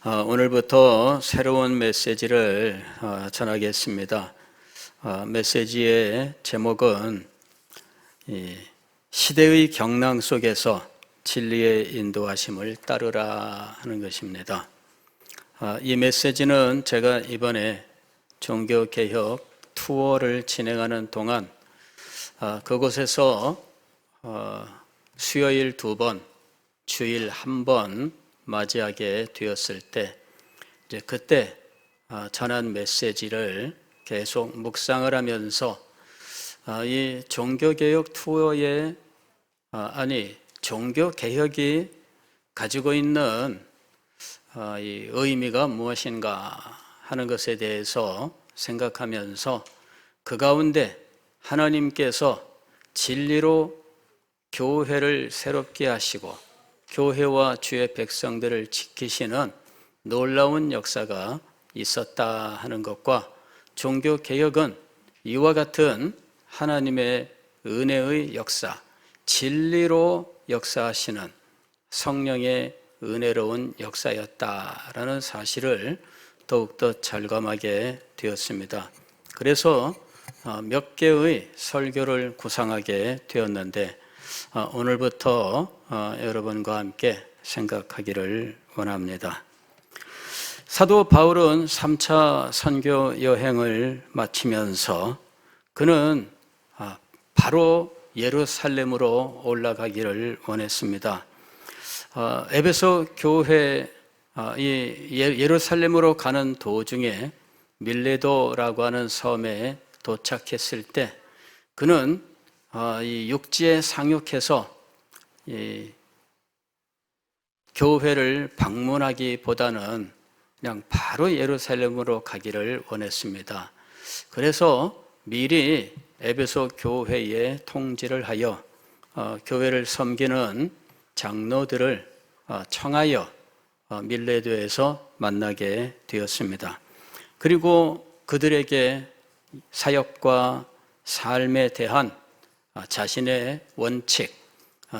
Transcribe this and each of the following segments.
오늘부터 새로운 메시지를 전하겠습니다. 메시지의 제목은 시대의 경랑 속에서 진리의 인도하심을 따르라 하는 것입니다. 이 메시지는 제가 이번에 종교개혁 투어를 진행하는 동안 그곳에서 수요일 2번, 주일 1번 맞이하게 되었을 때 그때 전한 메시지를 계속 묵상을 하면서 이 종교개혁 투어의 종교개혁이 가지고 있는 이 의미가 무엇인가 하는 것에 대해서 생각하면서 그 가운데 하나님께서 진리로 교회를 새롭게 하시고 교회와 주의 백성들을 지키시는 놀라운 역사가 있었다 하는 것과 종교개혁은 이와 같은 하나님의 은혜의 역사, 진리로 역사하시는 성령의 은혜로운 역사였다라는 사실을 더욱더 절감하게 되었습니다. 그래서 몇 개의 설교를 구상하게 되었는데 오늘부터 여러분과 함께 생각하기를 원합니다. 사도 바울은 3차 선교 여행을 마치면서 그는 바로 예루살렘으로 올라가기를 원했습니다. 에베소 교회 예루살렘으로 가는 도중에 밀레도라고 하는 섬에 도착했을 때 그는 이 육지에 상륙해서 이 교회를 방문하기보다는 그냥 바로 예루살렘으로 가기를 원했습니다. 그래서 미리 에베소 교회에 통지를 하여 교회를 섬기는 장로들을 청하여 밀레도에서 만나게 되었습니다. 그리고 그들에게 사역과 삶에 대한 자신의 원칙,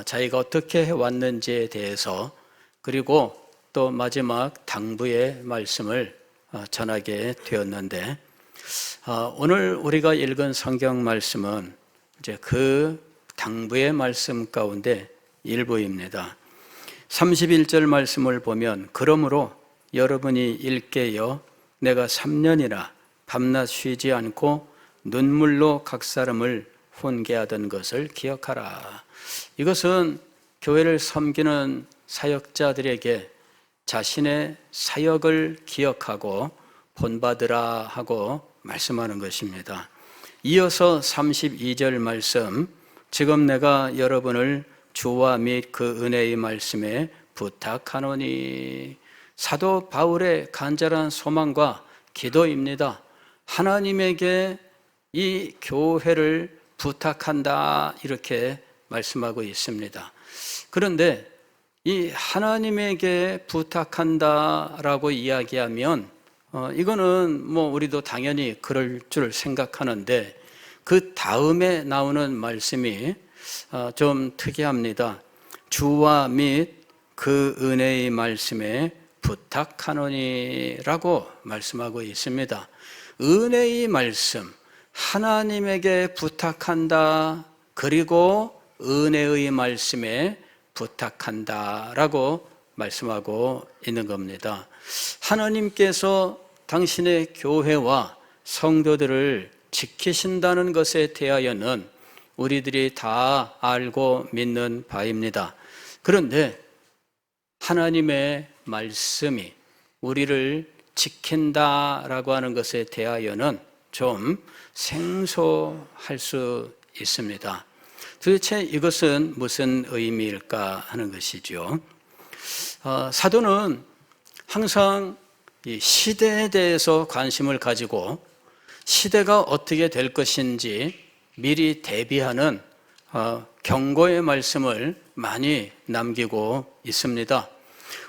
자기가 어떻게 해왔는지에 대해서 그리고 또 마지막 당부의 말씀을 전하게 되었는데 오늘 우리가 읽은 성경 말씀은 이제 그 당부의 말씀 가운데 일부입니다. 31절 말씀을 보면 그러므로 여러분이 일깨어 내가 3년이나 밤낮 쉬지 않고 눈물로 각 사람을 훈계하던 것을 기억하라. 이것은 교회를 섬기는 사역자들에게 자신의 사역을 기억하고 본받으라 하고 말씀하는 것입니다. 이어서 32절 말씀, 지금 내가 여러분을 주와 및 그 은혜의 말씀에 부탁하노니. 사도 바울의 간절한 소망과 기도입니다. 하나님에게 이 교회를 부탁한다 이렇게 말씀하고 있습니다. 그런데 이 하나님에게 부탁한다라고 이야기하면 이거는 뭐 우리도 당연히 그럴 줄 생각하는데 그 다음에 나오는 말씀이 좀 특이합니다. 주와 및 그 은혜의 말씀에 부탁하노니라고 말씀하고 있습니다. 은혜의 말씀, 하나님에게 부탁한다, 그리고 은혜의 말씀에 부탁한다라고 말씀하고 있는 겁니다. 하나님께서 당신의 교회와 성도들을 지키신다는 것에 대하여는 우리들이 다 알고 믿는 바입니다. 그런데 하나님의 말씀이 우리를 지킨다라고 하는 것에 대하여는 좀 생소할 수 있습니다. 도대체 이것은 무슨 의미일까 하는 것이죠. 사도는 항상 이 시대에 대해서 관심을 가지고 시대가 어떻게 될 것인지 미리 대비하는 경고의 말씀을 많이 남기고 있습니다.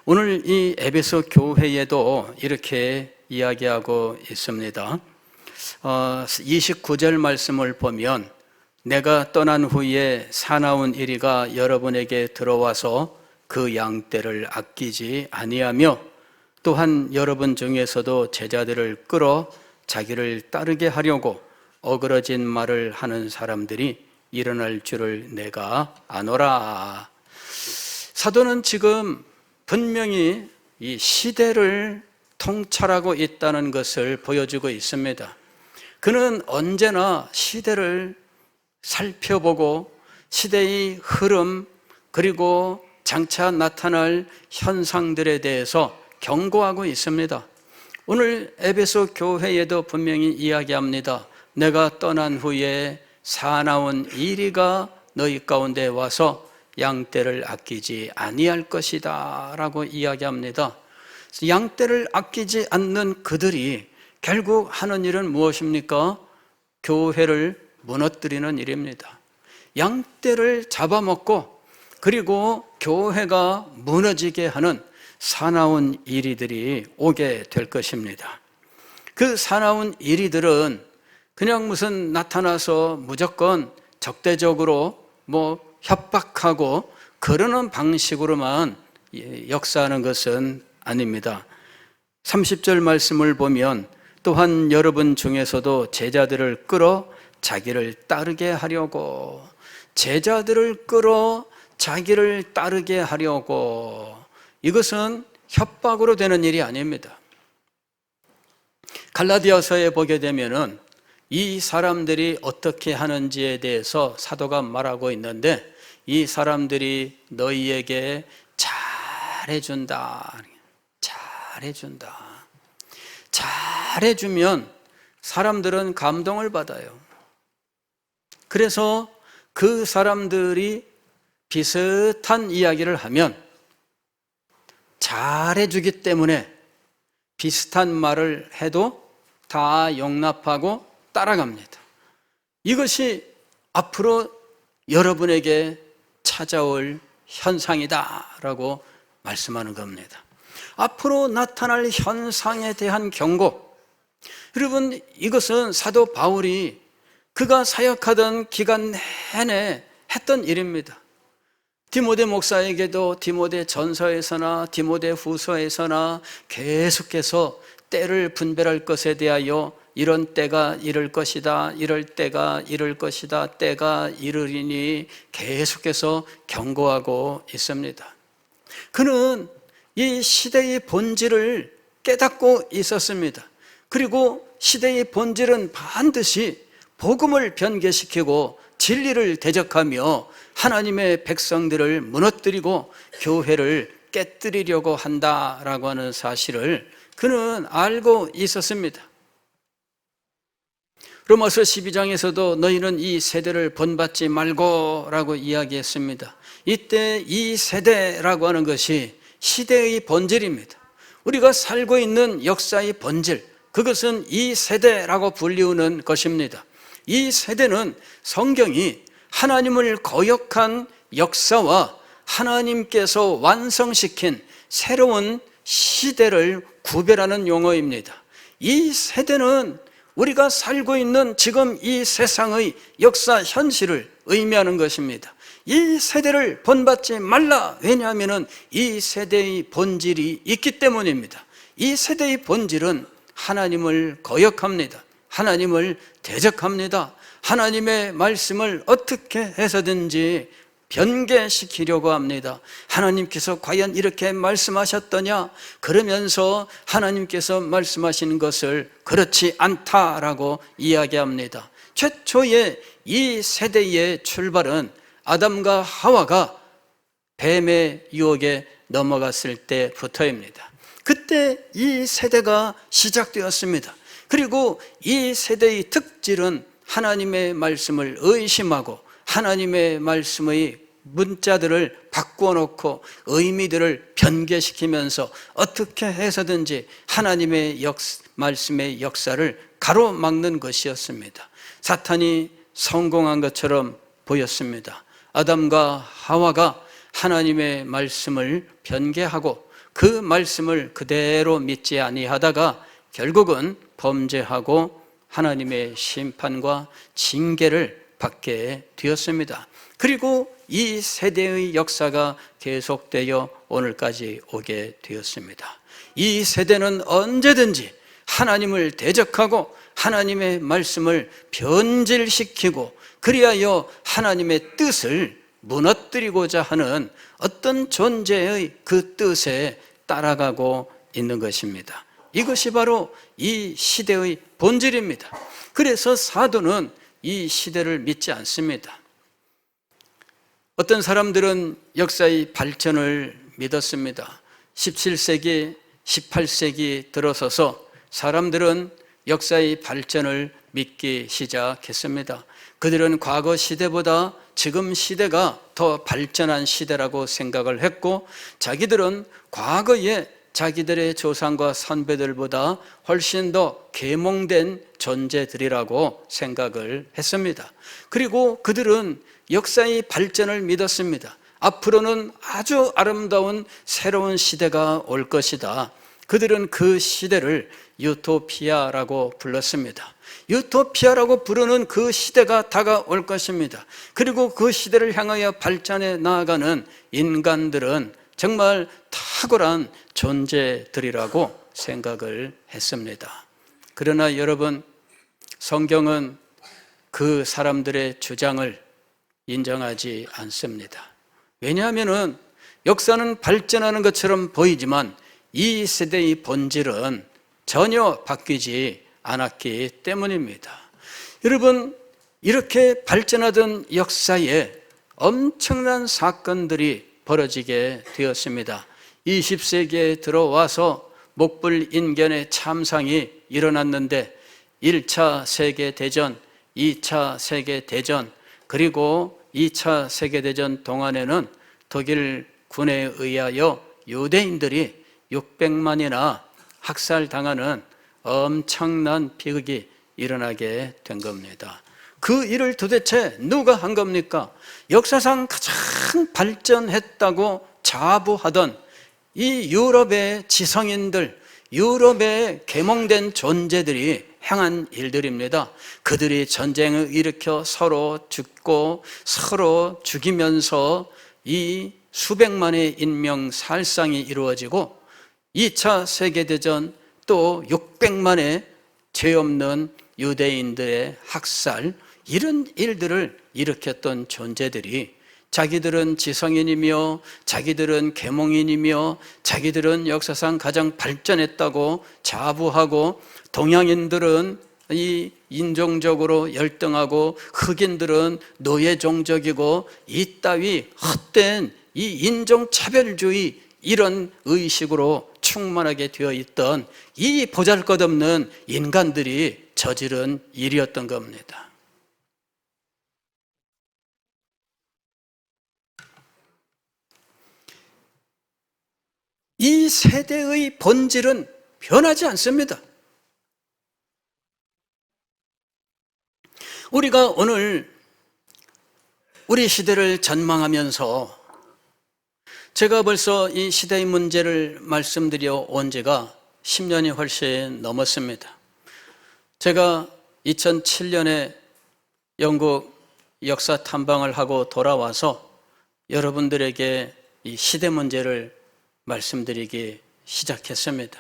오늘 이 에베소 교회에도 이렇게 이야기하고 있습니다. 29절 말씀을 보면 내가 떠난 후에 사나운 이리가 여러분에게 들어와서 그 양떼를 아끼지 아니하며 또한 여러분 중에서도 제자들을 끌어 자기를 따르게 하려고 어그러진 말을 하는 사람들이 일어날 줄을 내가 아노라. 사도는 지금 분명히 이 시대를 통찰하고 있다는 것을 보여주고 있습니다. 그는 언제나 시대를 살펴보고 시대의 흐름 그리고 장차 나타날 현상들에 대해서 경고하고 있습니다. 오늘 에베소 교회에도 분명히 이야기합니다. 내가 떠난 후에 사나운 이리가 너희 가운데 와서 양떼를 아끼지 아니할 것이다 라고 이야기합니다. 양떼를 아끼지 않는 그들이 결국 하는 일은 무엇입니까? 교회를 무너뜨리는 일입니다. 양떼를 잡아먹고 그리고 교회가 무너지게 하는 사나운 이리들이 오게 될 것입니다. 그 사나운 이리들은 그냥 무슨 나타나서 무조건 적대적으로 협박하고 그러는 방식으로만 역사하는 것은 아닙니다. 30절 말씀을 보면 또한 여러분 중에서도 제자들을 끌어 자기를 따르게 하려고, 제자들을 끌어 자기를 따르게 하려고, 이것은 협박으로 되는 일이 아닙니다. 갈라디아서에 보게 되면은 이 사람들이 어떻게 하는지에 대해서 사도가 말하고 있는데, 이 사람들이 너희에게 잘해준다. 잘해주면 사람들은 감동을 받아요. 그래서 그 사람들이 비슷한 이야기를 하면 잘해주기 때문에 비슷한 말을 해도 다 용납하고 따라갑니다. 이것이 앞으로 여러분에게 찾아올 현상이다라고 말씀하는 겁니다. 앞으로 나타날 현상에 대한 경고. 여러분, 이것은 사도 바울이 그가 사역하던 기간 내내 했던 일입니다. 디모데 목사에게도 디모데 전서에서나 디모데 후서에서나 계속해서 때를 분별할 것에 대하여 이런 때가 이를 것이다, 이럴 때가 이를 것이다, 때가 이르리니 계속해서 경고하고 있습니다. 그는 이 시대의 본질을 깨닫고 있었습니다. 그리고 시대의 본질은 반드시 복음을 변개시키고 진리를 대적하며 하나님의 백성들을 무너뜨리고 교회를 깨뜨리려고 한다라고 하는 사실을 그는 알고 있었습니다. 로마서 12장에서도 너희는 이 세대를 본받지 말고 라고 이야기했습니다. 이때 이 세대라고 하는 것이 시대의 본질입니다. 우리가 살고 있는 역사의 본질, 그것은 이 세대라고 불리우는 것입니다. 이 세대는 성경이 하나님을 거역한 역사와 하나님께서 완성시킨 새로운 시대를 구별하는 용어입니다. 이 세대는 우리가 살고 있는 지금 이 세상의 역사 현실을 의미하는 것입니다. 이 세대를 본받지 말라. 왜냐하면 이 세대의 본질이 있기 때문입니다. 이 세대의 본질은 하나님을 거역합니다. 하나님을 대적합니다. 하나님의 말씀을 어떻게 해서든지 변개시키려고 합니다. 하나님께서 과연 이렇게 말씀하셨더냐? 그러면서 하나님께서 말씀하시는 것을 그렇지 않다라고 이야기합니다. 최초의 이 세대의 출발은 아담과 하와가 뱀의 유혹에 넘어갔을 때부터입니다. 그때 이 세대가 시작되었습니다. 그리고 이 세대의 특질은 하나님의 말씀을 의심하고 하나님의 말씀의 문자들을 바꾸어 놓고 의미들을 변개시키면서 어떻게 해서든지 하나님의 말씀의 역사를 가로막는 것이었습니다. 사탄이 성공한 것처럼 보였습니다. 아담과 하와가 하나님의 말씀을 변개하고 그 말씀을 그대로 믿지 아니하다가 결국은 범죄하고 하나님의 심판과 징계를 받게 되었습니다. 그리고 이 세대의 역사가 계속되어 오늘까지 오게 되었습니다. 이 세대는 언제든지 하나님을 대적하고 하나님의 말씀을 변질시키고 그리하여 하나님의 뜻을 무너뜨리고자 하는 어떤 존재의 그 뜻에 따라가고 있는 것입니다. 이것이 바로 이 시대의 본질입니다. 그래서 사도는 이 시대를 믿지 않습니다. 어떤 사람들은 역사의 발전을 믿었습니다. 17세기, 18세기 들어서서 사람들은 역사의 발전을 믿기 시작했습니다. 그들은 과거 시대보다 지금 시대가 더 발전한 시대라고 생각을 했고, 자기들은 과거에 자기들의 조상과 선배들보다 훨씬 더 계몽된 존재들이라고 생각을 했습니다. 그리고 그들은 역사의 발전을 믿었습니다. 앞으로는 아주 아름다운 새로운 시대가 올 것이다. 그들은 그 시대를 유토피아라고 불렀습니다. 유토피아라고 부르는 그 시대가 다가올 것입니다. 그리고 그 시대를 향하여 발전해 나아가는 인간들은 정말 탁월한 존재들이라고 생각을 했습니다. 그러나 여러분, 성경은 그 사람들의 주장을 인정하지 않습니다. 왜냐하면 역사는 발전하는 것처럼 보이지만 이 세대의 본질은 전혀 바뀌지 않았기 때문입니다. 여러분, 이렇게 발전하던 역사에 엄청난 사건들이 벌어지게 되었습니다. 20세기에 들어와서 목불인견의 참상이 일어났는데 1차 세계대전, 2차 세계대전, 그리고 2차 세계대전 동안에는 독일 군에 의하여 유대인들이 600만이나 학살당하는 엄청난 비극이 일어나게 된 겁니다. 그 일을 도대체 누가 한 겁니까? 역사상 가장 발전했다고 자부하던 이 유럽의 지성인들, 유럽의 계몽된 존재들이 행한 일들입니다. 그들이 전쟁을 일으켜 서로 죽고 서로 죽이면서 이 수백만의 인명 살상이 이루어지고 2차 세계대전 또 600만의 죄 없는 유대인들의 학살, 이런 일들을 일으켰던 존재들이 자기들은 지성인이며 자기들은 계몽인이며 자기들은 역사상 가장 발전했다고 자부하고, 동양인들은 이 인종적으로 열등하고 흑인들은 노예종적이고 이따위 헛된 이 인종차별주의, 이런 의식으로 충만하게 되어 있던 이 보잘것없는 인간들이 저지른 일이었던 겁니다. 이 세대의 본질은 변하지 않습니다. 우리가 오늘 우리 시대를 전망하면서, 제가 벌써 이 시대의 문제를 말씀드려 온 지가 10년이 훨씬 넘었습니다. 제가 2007년에 영국 역사 탐방을 하고 돌아와서 여러분들에게 이 시대 문제를 말씀드리기 시작했습니다.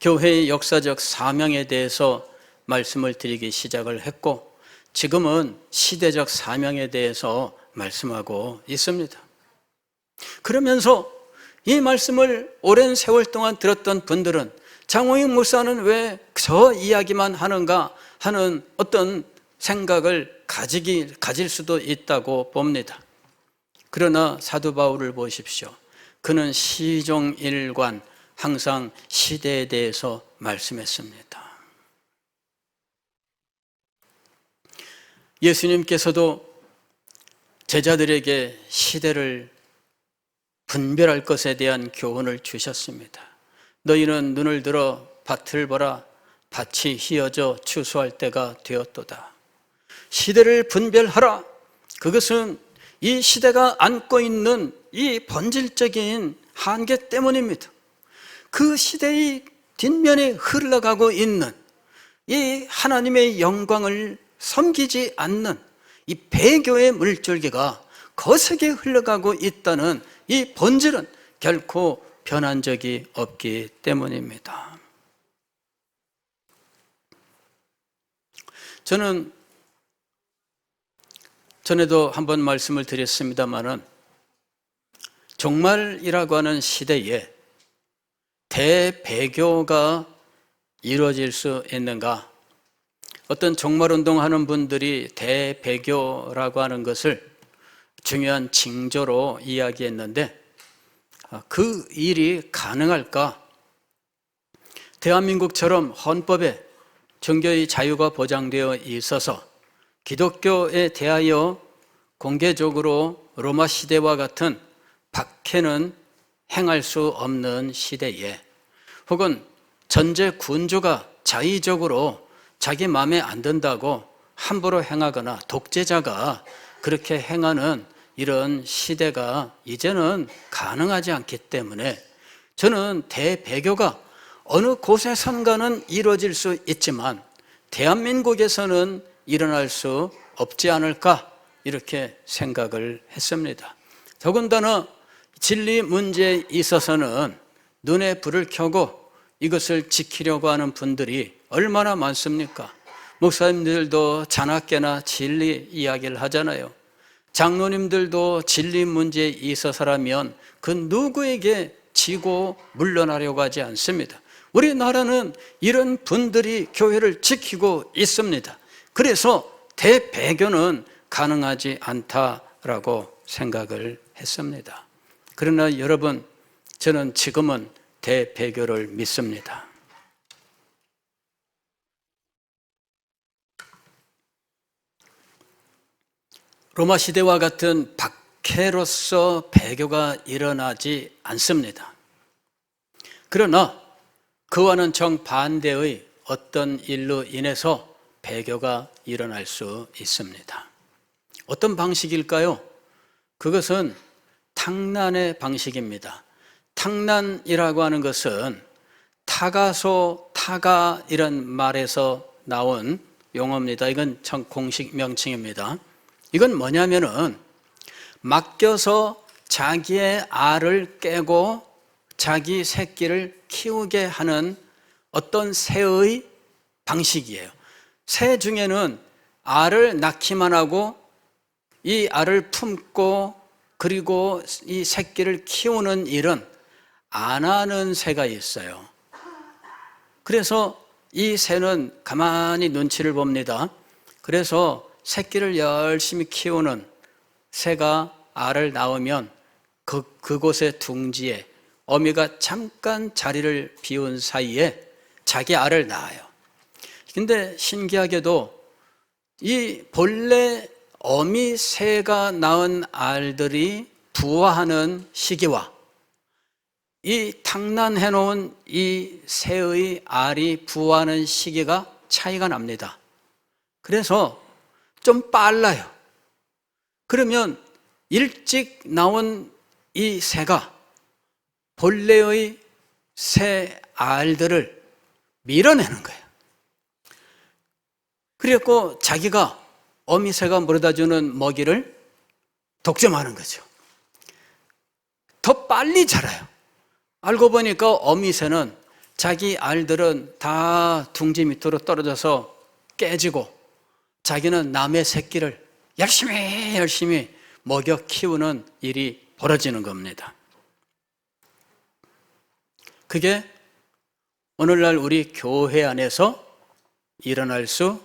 교회의 역사적 사명에 대해서 말씀을 드리기 시작을 했고, 지금은 시대적 사명에 대해서 말씀하고 있습니다. 그러면서 이 말씀을 오랜 세월 동안 들었던 분들은 장호익 목사는 왜 저 이야기만 하는가 하는 어떤 생각을 가질 수도 있다고 봅니다. 그러나 사도 바울을 보십시오. 그는 시종일관 항상 시대에 대해서 말씀했습니다. 예수님께서도 제자들에게 시대를 분별할 것에 대한 교훈을 주셨습니다. 너희는 눈을 들어 밭을 보라. 밭이 휘어져 추수할 때가 되었도다. 시대를 분별하라. 그것은 이 시대가 안고 있는 이 본질적인 한계 때문입니다. 그 시대의 뒷면에 흘러가고 있는 이 하나님의 영광을 섬기지 않는 이 배교의 물줄기가 거세게 흘러가고 있다는 이 본질은 결코 변한 적이 없기 때문입니다. 저는 전에도 한번 말씀을 드렸습니다마는 종말이라고 하는 시대에 대배교가 이루어질 수 있는가? 어떤 종말운동 하는 분들이 대배교라고 하는 것을 중요한 징조로 이야기했는데 그 일이 가능할까? 대한민국처럼 헌법에 종교의 자유가 보장되어 있어서 기독교에 대하여 공개적으로 로마 시대와 같은 박해는 행할 수 없는 시대에, 혹은 전제 군주가 자의적으로 자기 마음에 안 든다고 함부로 행하거나 독재자가 그렇게 행하는 이런 시대가 이제는 가능하지 않기 때문에 저는 대배교가 어느 곳에선가는 이루어질 수 있지만 대한민국에서는 일어날 수 없지 않을까, 이렇게 생각을 했습니다. 더군다나 진리 문제에 있어서는 눈에 불을 켜고 이것을 지키려고 하는 분들이 얼마나 많습니까? 목사님들도 자나깨나 진리 이야기를 하잖아요. 장로님들도 진리 문제에 있어서라면 그 누구에게 지고 물러나려고 하지 않습니다. 우리나라는 이런 분들이 교회를 지키고 있습니다. 그래서 대배교는 가능하지 않다라고 생각을 했습니다. 그러나 여러분, 저는 지금은 대배교를 믿습니다. 로마 시대와 같은 박해로서 배교가 일어나지 않습니다. 그러나 그와는 정반대의 어떤 일로 인해서 배교가 일어날 수 있습니다. 어떤 방식일까요? 그것은 탕난의 방식입니다. 탕난이라고 하는 것은 타가소, 타가 이런 말에서 나온 용어입니다. 이건 공식 명칭입니다. 이건 뭐냐면은 맡겨서 자기의 알을 깨고 자기 새끼를 키우게 하는 어떤 새의 방식이에요. 새 중에는 알을 낳기만 하고 이 알을 품고 그리고 이 새끼를 키우는 일은 안 하는 새가 있어요. 그래서 이 새는 가만히 눈치를 봅니다. 그래서 새끼를 열심히 키우는 새가 알을 낳으면 그곳의 둥지에 어미가 잠깐 자리를 비운 사이에 자기 알을 낳아요. 근데 신기하게도 이 본래 어미 새가 낳은 알들이 부화하는 시기와 이 탕난해 놓은 이 새의 알이 부화하는 시기가 차이가 납니다. 그래서 좀 빨라요. 그러면 일찍 나온 이 새가 본래의 새 알들을 밀어내는 거예요. 그래갖고 자기가 어미새가 물어다주는 먹이를 독점하는 거죠. 더 빨리 자라요. 알고 보니까 어미새는 자기 알들은 다 둥지 밑으로 떨어져서 깨지고 자기는 남의 새끼를 열심히 먹여 키우는 일이 벌어지는 겁니다. 그게 오늘날 우리 교회 안에서 일어날 수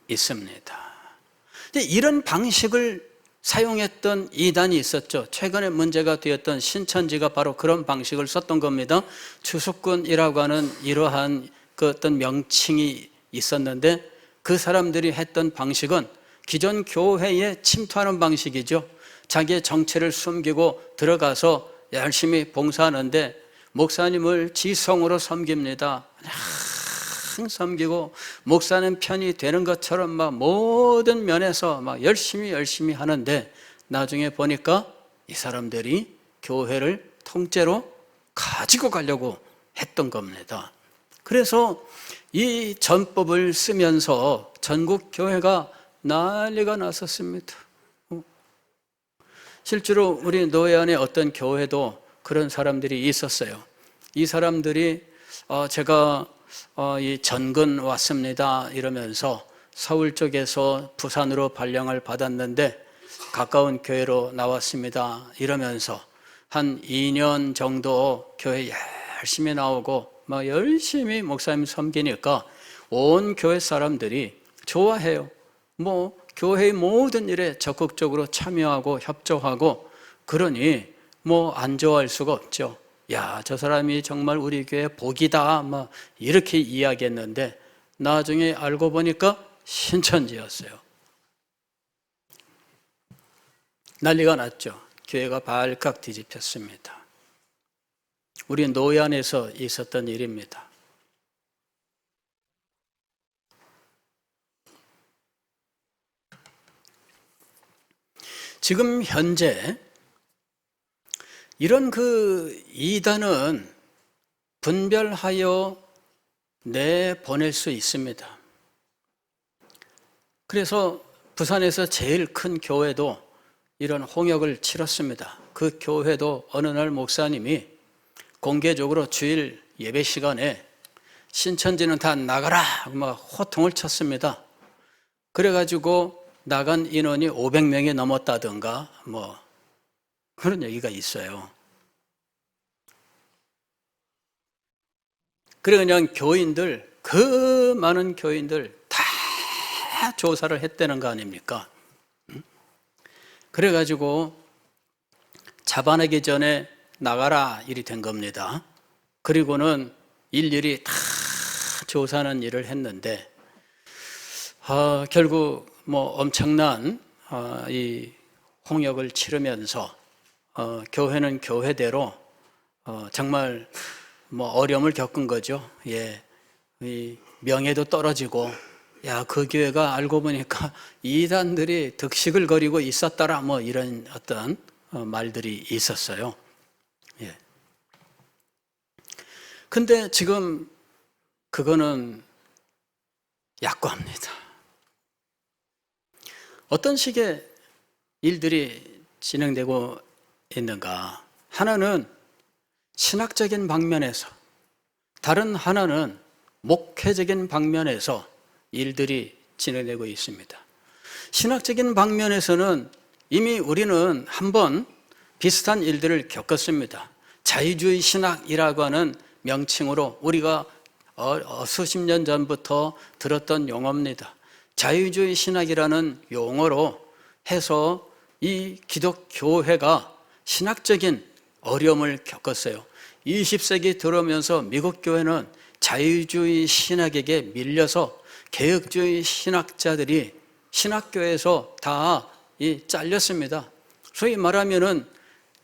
있습니다. 이런 방식을 사용했던 이단이 있었죠. 최근에 문제가 되었던 신천지가 바로 그런 방식을 썼던 겁니다. 추수꾼이라고 하는 이러한 그 어떤 명칭이 있었는데 그 사람들이 했던 방식은 기존 교회에 침투하는 방식이죠. 자기의 정체를 숨기고 들어가서 열심히 봉사하는데 목사님을 지성으로 섬깁니다. 그냥 섬기고 목사님 편이 되는 것처럼 막 모든 면에서 막 열심히 하는데 나중에 보니까 이 사람들이 교회를 통째로 가지고 가려고 했던 겁니다. 그래서 이 전법을 쓰면서 전국 교회가 난리가 났었습니다. 실제로 우리 노예 안에 어떤 교회도 그런 사람들이 있었어요. 이 사람들이 제가 이 전근 왔습니다 이러면서 서울 쪽에서 부산으로 발령을 받았는데 가까운 교회로 나왔습니다 이러면서 한 2년 정도 교회 열심히 나오고 막 열심히 목사님 섬기니까 온 교회 사람들이 좋아해요. 뭐 교회의 모든 일에 적극적으로 참여하고 협조하고, 그러니 뭐 안 좋아할 수가 없죠. 야, 저 사람이 정말 우리 교회 복이다 막 이렇게 이야기했는데 나중에 알고 보니까 신천지였어요. 난리가 났죠. 교회가 발칵 뒤집혔습니다. 우리 노안에서 있었던 일입니다. 지금 현재 이런 이단은 분별하여 내보낼 수 있습니다. 그래서 부산에서 제일 큰 교회도 이런 홍역을 치렀습니다. 그 교회도 어느 날 목사님이 공개적으로 주일 예배 시간에 신천지는 다 나가라 막 호통을 쳤습니다. 그래가지고 나간 인원이 500명이 넘었다든가 뭐 그런 얘기가 있어요. 그래 그냥 교인들, 그 많은 교인들 다 조사를 했다는 거 아닙니까? 그래가지고 잡아내기 전에 나가라 일이 된 겁니다. 그리고는 일일이 다 조사하는 일을 했는데 결국 뭐 엄청난 이 홍역을 치르면서 교회는 교회대로 정말 뭐 어려움을 겪은 거죠. 예, 이 명예도 떨어지고, 야, 그 교회가 알고 보니까 이단들이 득식을 거리고 있었더라 뭐 이런 어떤 말들이 있었어요. 예. 근데 지금 그거는 약고합니다. 어떤 식의 일들이 진행되고 있는가? 하나는 신학적인 방면에서, 다른 하나는 목회적인 방면에서 일들이 진행되고 있습니다. 신학적인 방면에서는 이미 우리는 한번 비슷한 일들을 겪었습니다. 자유주의 신학이라고 하는 명칭으로 우리가 수십 년 전부터 들었던 용어입니다. 자유주의 신학이라는 용어로 해서 이 기독교회가 신학적인 어려움을 겪었어요. 20세기 들어오면서 미국 교회는 자유주의 신학에게 밀려서 개혁주의 신학자들이 신학교에서 다 잘렸습니다. 소위 말하면은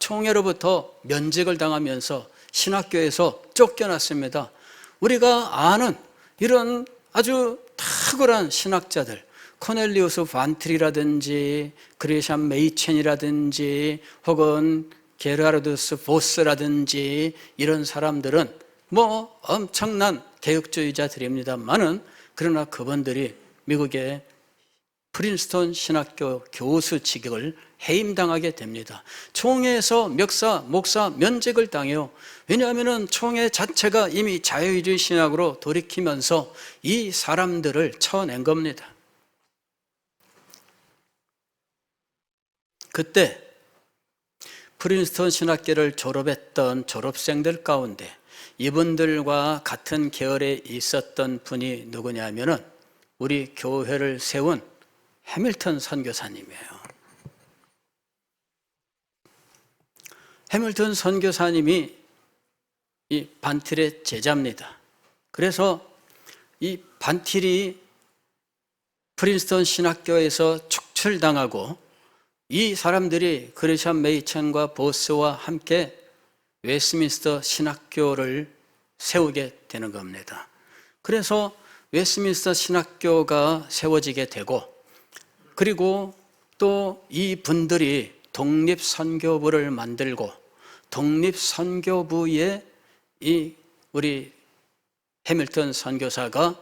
총회로부터 면직을 당하면서 신학교에서 쫓겨났습니다. 우리가 아는 이런 아주 탁월한 신학자들, 코넬리우스 반트리라든지 그레샴 메이첸이라든지 혹은 게르하르두스 보스라든지 이런 사람들은 뭐 엄청난 개혁주의자들입니다만은, 그러나 그분들이 미국의 프린스턴 신학교 교수 직을 해임당하게 됩니다. 총회에서 목사 면직을 당해요. 왜냐하면 총회 자체가 이미 자유주의 신학으로 돌이키면서 이 사람들을 쳐낸 겁니다. 그때 프린스턴 신학교를 졸업했던 졸업생들 가운데 이분들과 같은 계열에 있었던 분이 누구냐면은 우리 교회를 세운 해밀턴 선교사님이에요. 해밀턴 선교사님이 이 반틸의 제자입니다. 그래서 이 반틸이 프린스턴 신학교에서 축출당하고 이 사람들이 그레샴 메이천과 보스와 함께 웨스민스터 신학교를 세우게 되는 겁니다. 그래서 웨스민스터 신학교가 세워지게 되고, 그리고 또 이 분들이 독립선교부를 만들고 독립선교부에 이 우리 해밀턴 선교사가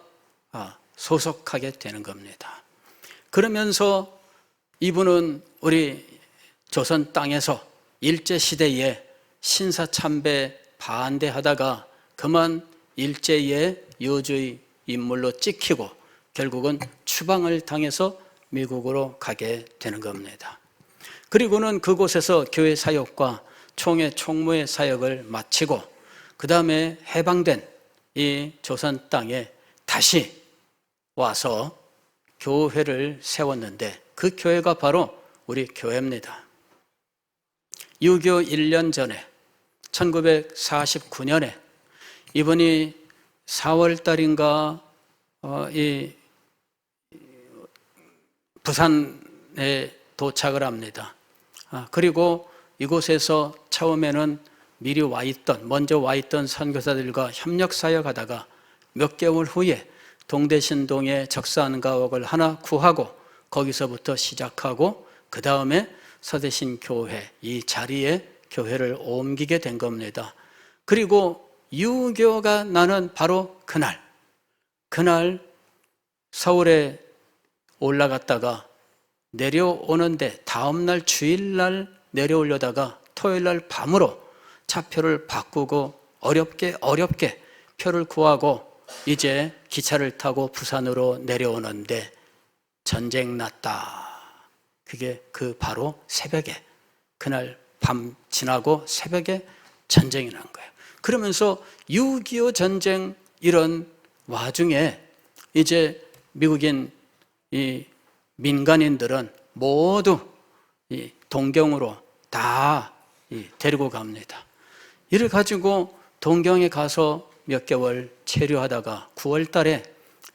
소속하게 되는 겁니다. 그러면서 이분은 우리 조선 땅에서 일제시대에 신사참배 반대하다가 그만 일제의 여주의 인물로 찍히고 결국은 추방을 당해서 미국으로 가게 되는 겁니다. 그리고는 그곳에서 교회 사역과 총회 총무의 사역을 마치고 그 다음에 해방된 이 조선 땅에 다시 와서 교회를 세웠는데 그 교회가 바로 우리 교회입니다. 유교 1년 전에 1949년에 이분이 4월 달인가 이 부산에 도착을 합니다. 그리고 이곳에서 처음에는 미리 먼저 와 있던 선교사들과 협력 사역하다가 몇 개월 후에 동대신동에 적산가옥을 하나 구하고 거기서부터 시작하고 그 다음에 서대신교회 이 자리에 교회를 옮기게 된 겁니다. 그리고 유교가 나는 바로 그날 서울에 올라갔다가 내려오는데 다음날 주일날 내려오려다가 토요일날 밤으로 차표를 바꾸고 어렵게 표를 구하고 이제 기차를 타고 부산으로 내려오는데 전쟁 났다. 그게 바로 새벽에 그날 밤 지나고 새벽에 전쟁이 난 거예요. 그러면서 6.25 전쟁 이런 와중에 이제 미국인 이 민간인들은 모두 이 동경으로 다 데리고 갑니다. 이를 가지고 동경에 가서 몇 개월 체류하다가 9월 달에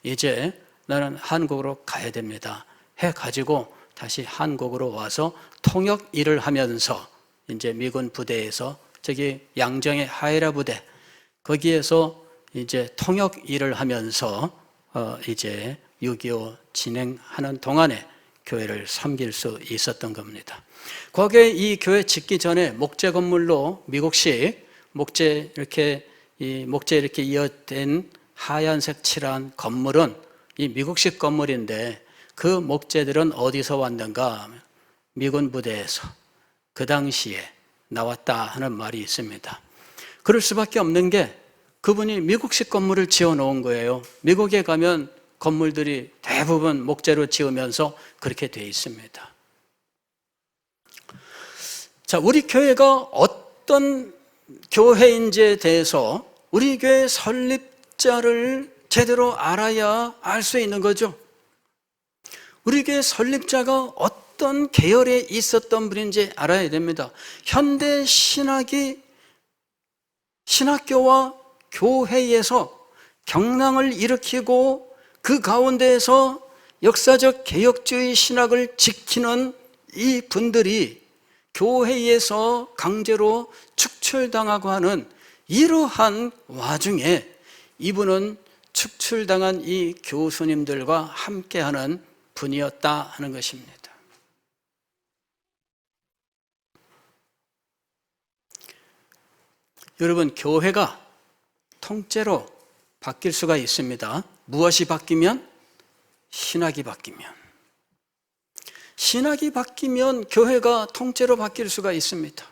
이제 나는 한국으로 가야 됩니다. 해가지고 다시 한국으로 와서 통역 일을 하면서 이제 미군 부대에서 저기 양정의 하이라 부대 거기에서 이제 통역 일을 하면서 이제 6.25 진행하는 동안에 교회를 섬길 수 있었던 겁니다. 거기에 이 교회 짓기 전에 목재 건물로 미국식 목재 이렇게 이어된 하얀색 칠한 건물은 이 미국식 건물인데 그 목재들은 어디서 왔는가? 미군 부대에서 그 당시에 나왔다 하는 말이 있습니다. 그럴 수밖에 없는 게 그분이 미국식 건물을 지어 놓은 거예요. 미국에 가면 건물들이 대부분 목재로 지으면서 그렇게 되어 있습니다. 자, 우리 교회가 어떤 교회인지에 대해서 우리 교회 설립자를 제대로 알아야 알 수 있는 거죠. 우리 교회 설립자가 어떤 계열에 있었던 분인지 알아야 됩니다. 현대 신학교와 교회에서 경랑을 일으키고 그 가운데에서 역사적 개혁주의 신학을 지키는 이 분들이 교회에서 강제로 축출당하고 하는 이러한 와중에 이분은 축출당한 이 교수님들과 함께하는 분이었다 하는 것입니다. 여러분, 교회가 통째로 바뀔 수가 있습니다. 무엇이 바뀌면? 신학이 바뀌면. 신학이 바뀌면 교회가 통째로 바뀔 수가 있습니다.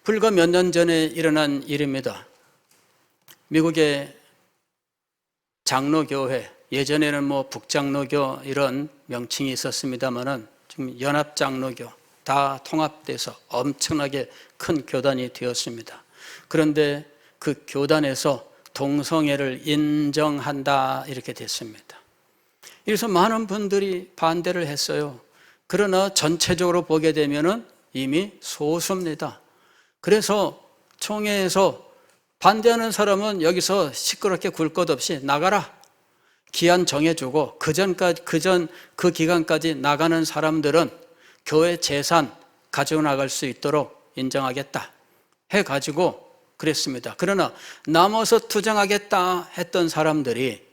불과 몇 년 전에 일어난 일입니다. 미국의 장로교회, 예전에는 북장로교 이런 명칭이 있었습니다만은 지금 연합장로교 다 통합돼서 엄청나게 큰 교단이 되었습니다. 그런데 그 교단에서 동성애를 인정한다 이렇게 됐습니다. 그래서 많은 분들이 반대를 했어요. 그러나 전체적으로 보게 되면은 이미 소수입니다. 그래서 총회에서 반대하는 사람은 여기서 시끄럽게 굴 것 없이 나가라. 기한 정해주고 그 기간까지 나가는 사람들은 교회 재산 가져나갈 수 있도록 인정하겠다 해가지고 그랬습니다. 그러나 남아서 투쟁하겠다 했던 사람들이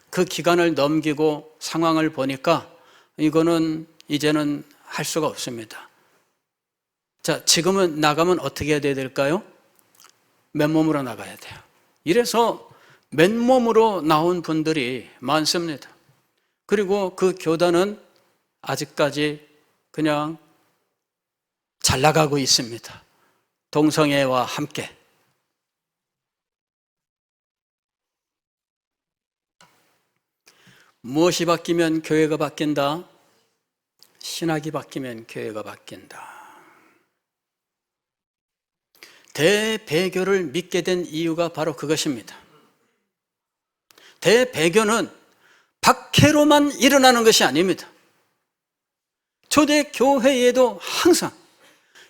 그 기간을 넘기고 상황을 보니까 이거는 이제는 할 수가 없습니다. 자, 지금은 나가면 어떻게 해야 될까요? 맨몸으로 나가야 돼요. 이래서 맨몸으로 나온 분들이 많습니다. 그리고 그 교단은 아직까지 그냥 잘 나가고 있습니다. 동성애와 함께. 무엇이 바뀌면 교회가 바뀐다? 신학이 바뀌면 교회가 바뀐다. 대배교를 믿게 된 이유가 바로 그것입니다. 대배교는 박해로만 일어나는 것이 아닙니다. 초대교회에도 항상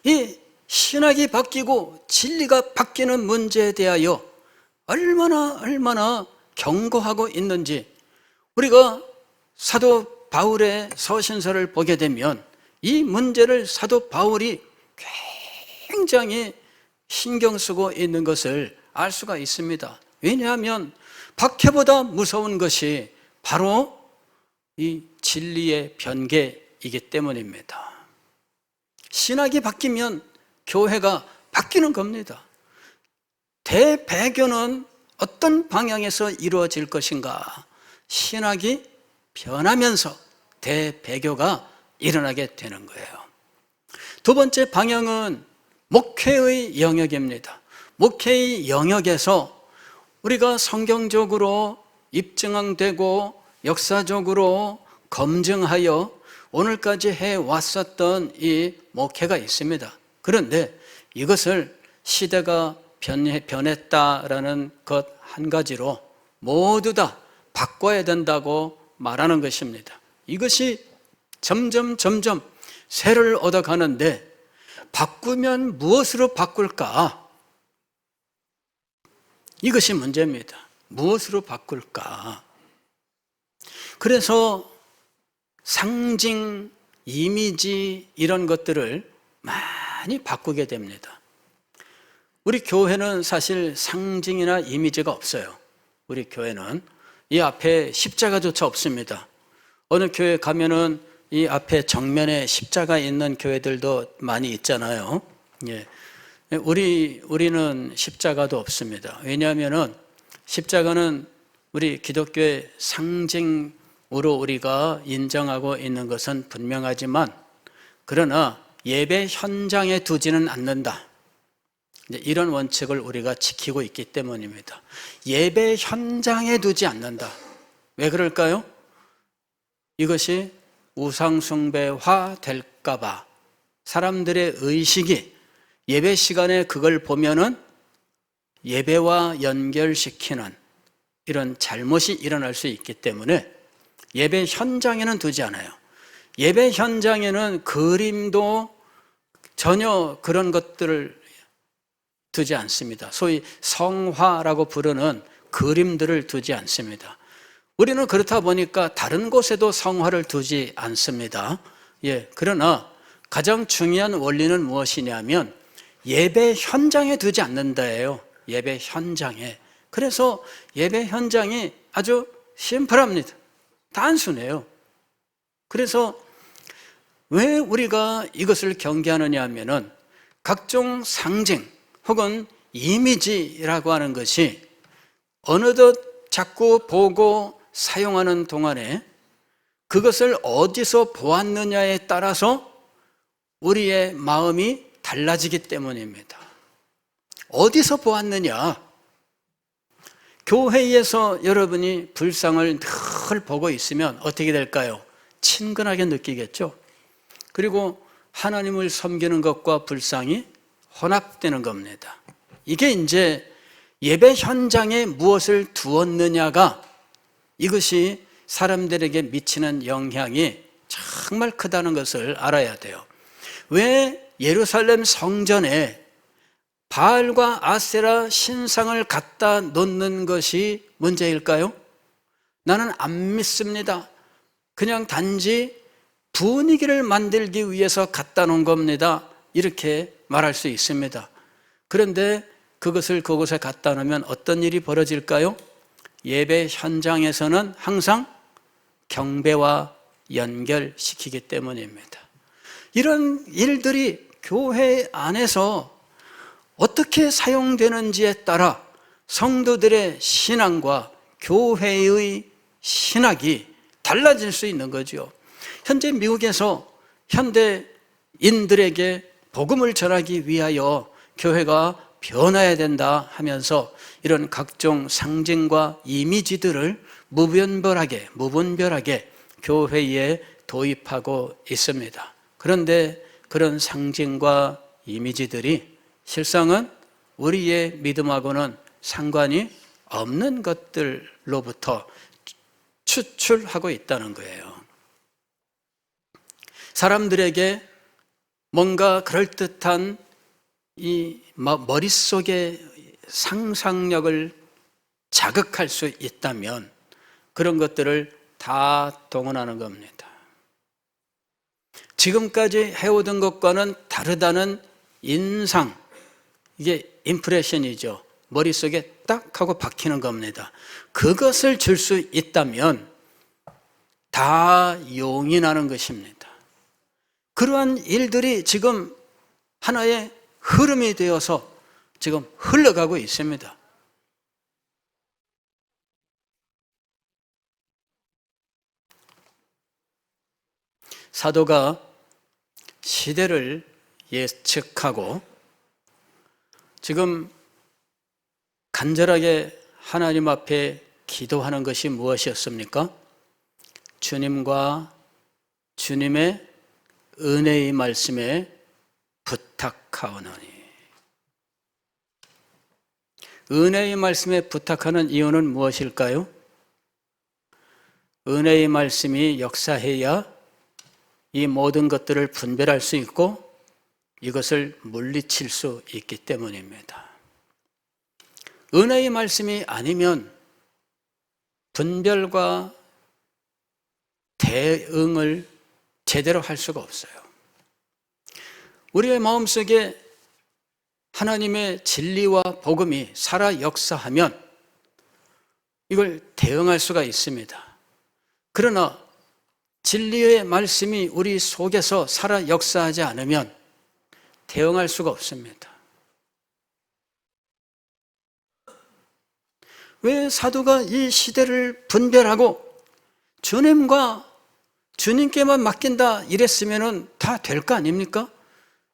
이 신학이 바뀌고 진리가 바뀌는 문제에 대하여 얼마나 경고하고 있는지 우리가 사도 바울의 서신서를 보게 되면 이 문제를 사도 바울이 굉장히 신경 쓰고 있는 것을 알 수가 있습니다. 왜냐하면 박해보다 무서운 것이 바로 이 진리의 변개이기 때문입니다. 신학이 바뀌면 교회가 바뀌는 겁니다. 대배교는 어떤 방향에서 이루어질 것인가? 신학이 변하면서 대배교가 일어나게 되는 거예요. 두 번째 방향은 목회의 영역입니다. 목회의 영역에서 우리가 성경적으로 입증되고 역사적으로 검증하여 오늘까지 해왔었던 이 목회가 있습니다. 그런데 이것을 시대가 변했다라는 것 한 가지로 모두 다 바꿔야 된다고 말하는 것입니다. 이것이 점점 세를 얻어가는데 바꾸면 무엇으로 바꿀까? 이것이 문제입니다. 무엇으로 바꿀까? 그래서 상징, 이미지 이런 것들을 많이 바꾸게 됩니다. 우리 교회는 사실 상징이나 이미지가 없어요. 우리 교회는 이 앞에 십자가조차 없습니다. 어느 교회 가면은 이 앞에 정면에 십자가 있는 교회들도 많이 있잖아요. 예. 우리는 십자가도 없습니다. 왜냐하면은 십자가는 우리 기독교의 상징으로 우리가 인정하고 있는 것은 분명하지만 그러나 예배 현장에 두지는 않는다. 이런 원칙을 우리가 지키고 있기 때문입니다. 예배 현장에 두지 않는다. 왜 그럴까요? 이것이 우상숭배화 될까봐 사람들의 의식이 예배 시간에 그걸 보면은 예배와 연결시키는 이런 잘못이 일어날 수 있기 때문에 예배 현장에는 두지 않아요. 예배 현장에는 그림도 전혀 그런 것들을 두지 않습니다. 소위 성화라고 부르는 그림들을 두지 않습니다. 우리는 그렇다 보니까 다른 곳에도 성화를 두지 않습니다. 예, 그러나 가장 중요한 원리는 무엇이냐면 예배 현장에 두지 않는다예요. 예배 현장에. 그래서 예배 현장이 아주 심플합니다. 단순해요. 그래서 왜 우리가 이것을 경계하느냐 하면은 각종 상징 혹은 이미지라고 하는 것이 어느덧 자꾸 보고 사용하는 동안에 그것을 어디서 보았느냐에 따라서 우리의 마음이 달라지기 때문입니다. 어디서 보았느냐? 교회에서 여러분이 불상을 늘 보고 있으면 어떻게 될까요? 친근하게 느끼겠죠. 그리고 하나님을 섬기는 것과 불상이 혼합되는 겁니다. 이게 이제 예배 현장에 무엇을 두었느냐가 이것이 사람들에게 미치는 영향이 정말 크다는 것을 알아야 돼요. 왜 예루살렘 성전에 바알과 아세라 신상을 갖다 놓는 것이 문제일까요? 나는 안 믿습니다. 그냥 단지 분위기를 만들기 위해서 갖다 놓은 겁니다. 이렇게 말할 수 있습니다. 그런데 그것을 그곳에 갖다 놓으면 어떤 일이 벌어질까요? 예배 현장에서는 항상 경배와 연결시키기 때문입니다. 이런 일들이 교회 안에서 어떻게 사용되는지에 따라 성도들의 신앙과 교회의 신학이 달라질 수 있는 거죠. 현재 미국에서 현대인들에게 복음을 전하기 위하여 교회가 변화해야 된다 하면서 이런 각종 상징과 이미지들을 무분별하게 교회에 도입하고 있습니다. 그런데 그런 상징과 이미지들이 실상은 우리의 믿음하고는 상관이 없는 것들로부터 추출하고 있다는 거예요. 사람들에게 뭔가 그럴듯한 이 머릿속의 상상력을 자극할 수 있다면 그런 것들을 다 동원하는 겁니다. 지금까지 해오던 것과는 다르다는 인상, 이게 임프레션이죠. 머릿속에 딱 하고 박히는 겁니다. 그것을 줄 수 있다면 다 용인하는 것입니다. 그러한 일들이 지금 하나의 흐름이 되어서 지금 흘러가고 있습니다. 사도가 시대를 예측하고 지금 간절하게 하나님 앞에 기도하는 것이 무엇이었습니까? 주님과 주님의 은혜의 말씀에 부탁하오노니. 은혜의 말씀에 부탁하는 이유는 무엇일까요? 은혜의 말씀이 역사해야 이 모든 것들을 분별할 수 있고 이것을 물리칠 수 있기 때문입니다. 은혜의 말씀이 아니면 분별과 대응을 제대로 할 수가 없어요. 우리의 마음속에 하나님의 진리와 복음이 살아 역사하면 이걸 대응할 수가 있습니다. 그러나 진리의 말씀이 우리 속에서 살아 역사하지 않으면 대응할 수가 없습니다. 왜 사도가 이 시대를 분별하고 주님과 주님께만 맡긴다 이랬으면 다 될 거 아닙니까?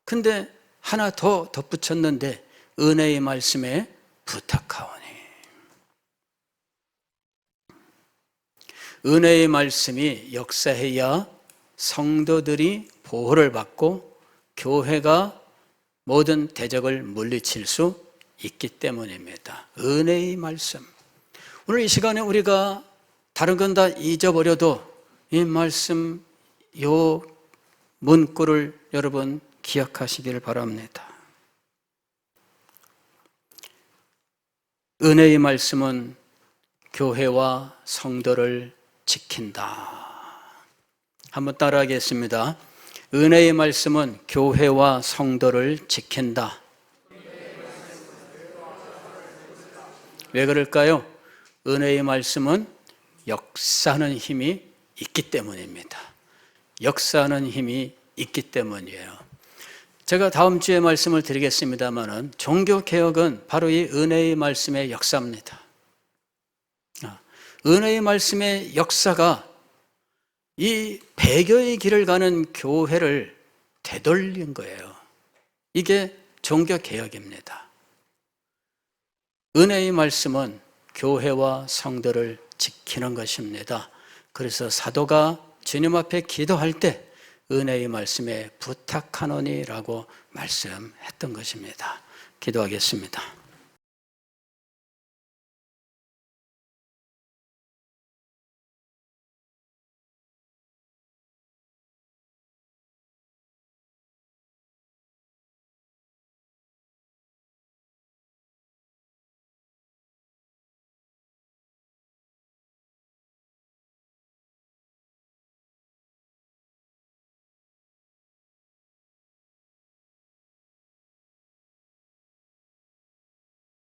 근데 하나 더 덧붙였는데 은혜의 말씀에 부탁하오니. 은혜의 말씀이 역사해야 성도들이 보호를 받고 교회가 모든 대적을 물리칠 수 있기 때문입니다. 은혜의 말씀. 오늘 이 시간에 우리가 다른 건 다 잊어버려도 이 말씀, 요 문구를 여러분 기억하시길 바랍니다. 은혜의 말씀은 교회와 성도를 지킨다. 한번 따라하겠습니다. 은혜의 말씀은 교회와 성도를 지킨다. 왜 그럴까요? 은혜의 말씀은 역사하는 힘이 있기 때문입니다. 역사하는 힘이 있기 때문이에요. 제가 다음 주에 말씀을 드리겠습니다만은 종교개혁은 바로 이 은혜의 말씀의 역사입니다. 은혜의 말씀의 역사가 이 배교의 길을 가는 교회를 되돌린 거예요. 이게 종교개혁입니다. 은혜의 말씀은 교회와 성도를 지키는 것입니다. 그래서 사도가 주님 앞에 기도할 때 은혜의 말씀에 부탁하노니라고 말씀했던 것입니다. 기도하겠습니다.